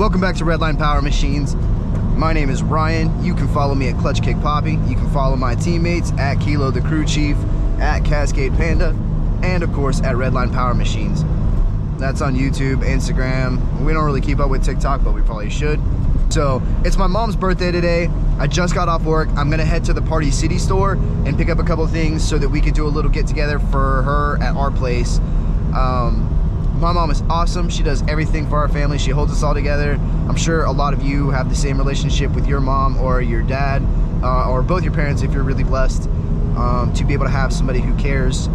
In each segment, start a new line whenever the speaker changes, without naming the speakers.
Welcome back to Redline Power Machines. My name is Ryan. You can follow me at Clutch Kick Poppy. You can follow my teammates at Kilo the Crew Chief, at Cascade Panda, and of course at Redline Power Machines. That's on YouTube, Instagram. We don't really keep up with TikTok, but we probably should. So it's my mom's birthday today. I just got off work. I'm gonna head to the Party City store and pick up a couple things so that we could do a little get together for her at our place. My mom is awesome. She does everything for our family. She holds us all together. I'm sure a lot of you have the same relationship with your mom or your dad, or both your parents if you're really blessed, to be able to have somebody who cares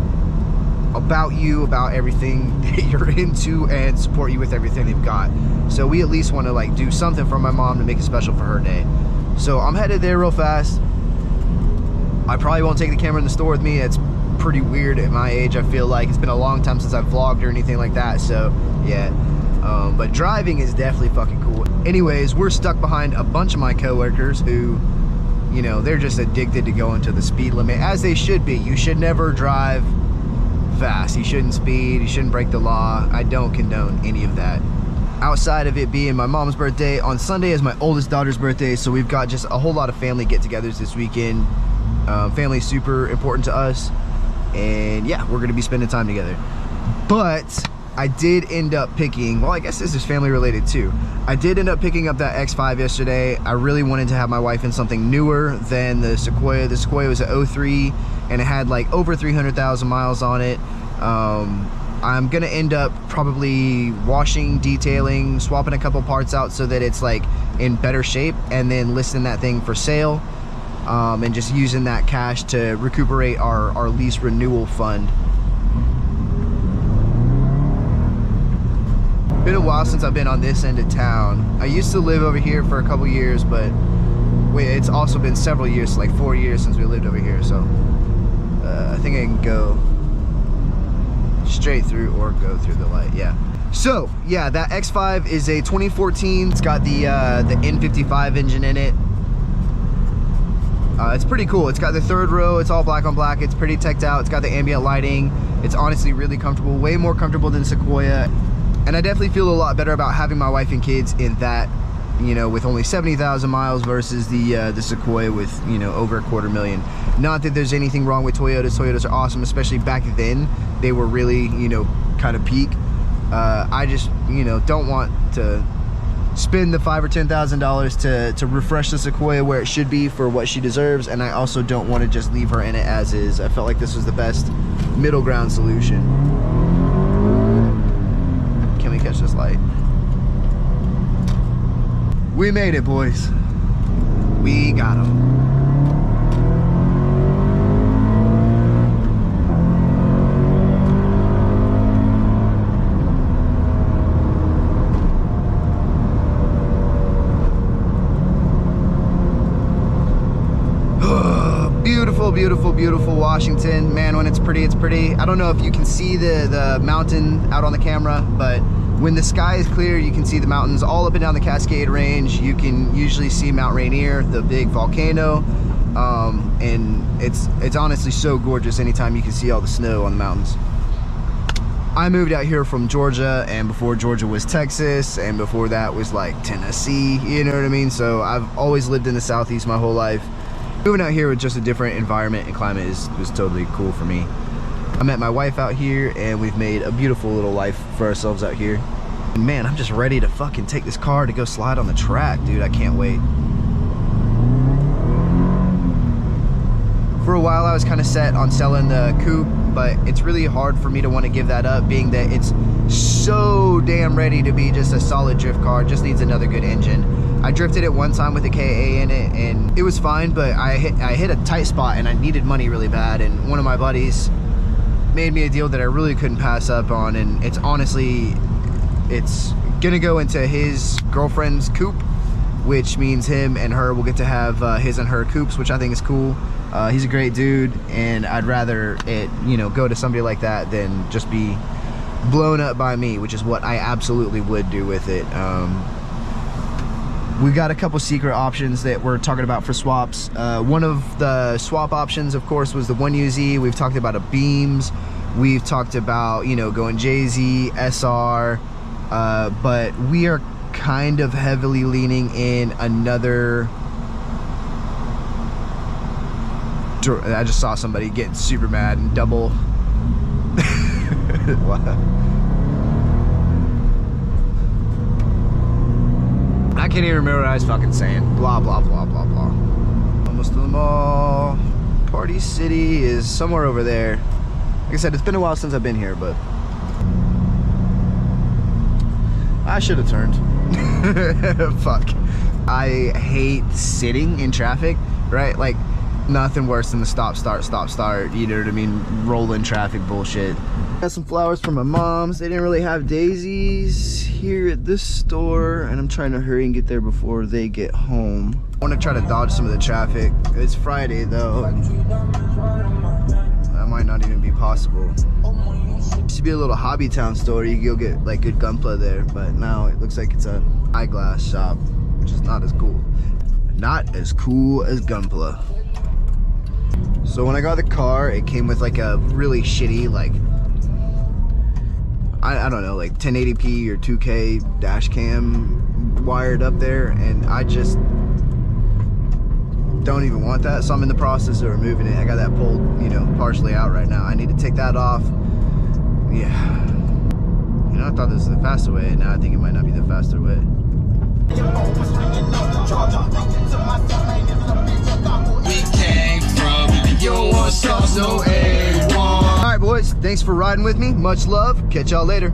about you, about everything that you're into, and support you with everything they've got. So we at least want to like do something for my mom to make it special for her day. So I'm headed there real fast. I probably won't take the camera in the store with me. It's pretty weird at my age. I feel like it's been a long time since I've vlogged or anything like that, so yeah. But driving is definitely fucking cool. Anyways, we're stuck behind a bunch of my coworkers who, you know, they're just addicted to going to the speed limit, as they should be. You should never drive fast. You shouldn't speed. You shouldn't break the law. I don't condone any of that. Outside of it being my mom's birthday, on Sunday is my oldest daughter's birthday, so we've got just a whole lot of family get-togethers this weekend. Family is super important to us, and yeah, we're gonna be spending time together. But I did end up picking, well, I guess this is family related too. I did end up picking up that X5 yesterday. I really wanted to have my wife in something newer than the Sequoia. The Sequoia was an 03 and it had like over 300,000 miles on it. I'm gonna end up probably washing, detailing, swapping a couple parts out so that it's like in better shape, and then listing that thing for sale, and just using that cash to recuperate our lease renewal fund. Been a while since I've been on this end of town. I used to live over here for a couple years, but it's also been several years, like 4 years since we lived over here, so I think I can go straight through or go through the light. Yeah, so yeah, that X5 is a 2014. It's got the N55 engine in it. It's pretty cool. It's got the third row. It's all black on black. It's pretty teched out. It's got the ambient lighting. It's honestly really comfortable, way more comfortable than Sequoia. And I definitely feel a lot better about having my wife and kids in that, you know, with only 70,000 miles versus the Sequoia with, you know, over 250,000. Not that there's anything wrong with Toyotas. Toyotas are awesome, especially back then. They were really, you know, kind of peak. I just, you know, don't want to spend the $5,000 or $10,000 to refresh the Sequoia where it should be for what she deserves, and I also don't want to just leave her in it as is. I felt like this was the best middle ground solution. Can we catch this light? We made it, boys. We got him. Beautiful, beautiful Washington. Man, when it's pretty, it's pretty. I don't know if you can see the mountain out on the camera, but when the sky is clear, you can see the mountains all up and down the Cascade Range. You can usually see Mount Rainier, the big volcano, and it's honestly so gorgeous anytime you can see all the snow on the mountains. I moved out here from Georgia, and before Georgia was Texas, and before that was like Tennessee, you know what I mean? So I've always lived in the Southeast my whole life. Moving out here with just a different environment and climate was totally cool for me. I met my wife out here, and we've made a beautiful little life for ourselves out here. And man, I'm just ready to fucking take this car to go slide on the track, dude. I can't wait. For a while, I was kind of set on selling the coupe, but it's really hard for me to want to give that up, being that it's so damn ready to be just a solid drift car. It just needs another good engine. I drifted it one time with a KA in it, and it was fine, but I hit a tight spot, and I needed money really bad, and one of my buddies made me a deal that I really couldn't pass up on, and it's honestly, it's gonna go into his girlfriend's coupe, which means him and her will get to have his and her coupes, which I think is cool. He's a great dude, and I'd rather it, you know, go to somebody like that than just be blown up by me, which is what I absolutely would do with it. We've got a couple secret options that we're talking about for swaps. One of the swap options, of course, was the 1UZ. We've talked about a Beams. We've talked about, you know, going JZ, SR, but we are kind of heavily leaning in another. I just saw somebody getting super mad and double. Wow. I can't even remember what I was fucking saying. Blah, blah, blah, blah, blah. Almost to the mall. Party City is somewhere over there. Like I said, it's been a while since I've been here, but I should have turned. Fuck. I hate sitting in traffic, right? Like, nothing worse than the stop, start, you know what I mean? Rolling traffic bullshit. Got some flowers from my mom's. They didn't really have daisies here at this store, and I'm trying to hurry and get there before they get home. I want to try to dodge some of the traffic. It's Friday though. That might not even be possible. Used to be a little hobby town store. You could go get like good gunpla there, but now it looks like it's a eyeglass shop, which is not as cool. Not as cool as gunpla. So when I got the car, it came with like a really shitty, like, I don't know, like 1080p or 2K dash cam wired up there, and I just don't even want that. So I'm in the process of removing it. I got that pulled, you know, partially out right now. I need to take that off. Yeah. You know, I thought this was the faster way, and now I think it might not be the faster way. Alright boys, thanks for riding with me. Much love. Catch y'all later.